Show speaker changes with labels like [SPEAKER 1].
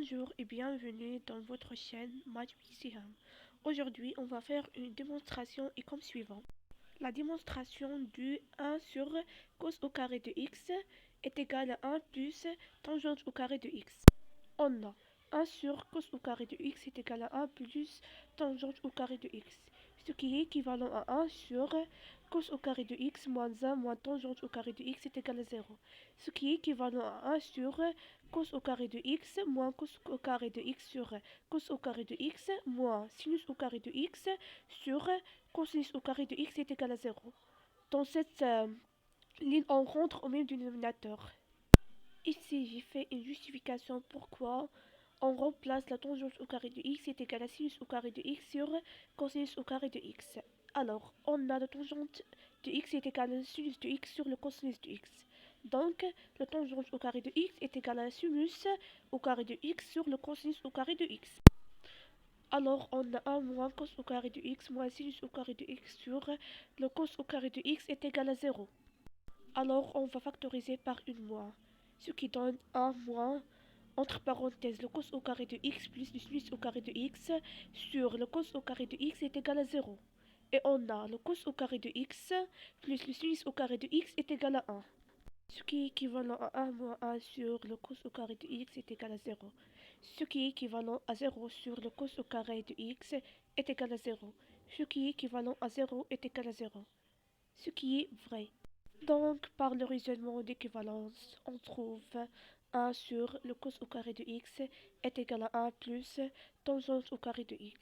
[SPEAKER 1] Bonjour et bienvenue dans votre chaîne MathWixiHam. Aujourd'hui, on va faire une démonstration et comme suivant. La démonstration du 1 sur cos au carré de x est égal à 1 plus tangente au carré de x. On a 1 sur cos au carré de x est égal à 1 plus tangente au carré de x, ce qui est équivalent à 1 sur cos au carré de x moins 1 moins tangente au carré de x est égal à 0, ce qui est équivalent à 1 sur cos au carré de x moins cos au carré de x sur cos au carré de x moins sinus au carré de x sur cosinus au carré de x est égal à 0. Dans cette ligne, on rentre au même dénominateur. Ici, j'ai fait une justification pourquoi on remplace la tangente au carré de x est égal à sinus au carré de x sur cosinus au carré de x. Alors, on a la tangente de x est égal à la sinus de x sur le cosinus de x. Donc, la tangente au carré de x est égal à la sinus au carré de x sur le cosinus au carré de x. Alors, on a 1 moins cos au carré de x moins sinus au carré de x sur le cos au carré de x est égal à 0. Alors, on va factoriser par une moins, ce qui donne 1 moins, entre parenthèses, le cos au carré de x plus le sinus au carré de x sur le cos au carré de x est égal à 0. Et on a le cos au carré de x plus le sinus au carré de x est égal à 1. Ce qui est équivalent à 1 moins 1 sur le cos au carré de x est égal à 0. Ce qui est équivalent à 0 sur le cos au carré de x est égal à 0. Ce qui est équivalent à 0 est égal à 0. Ce qui est vrai. Donc, par le raisonnement d'équivalence, on trouve 1 sur le cos au carré de x est égal à 1 plus tangente au carré de x.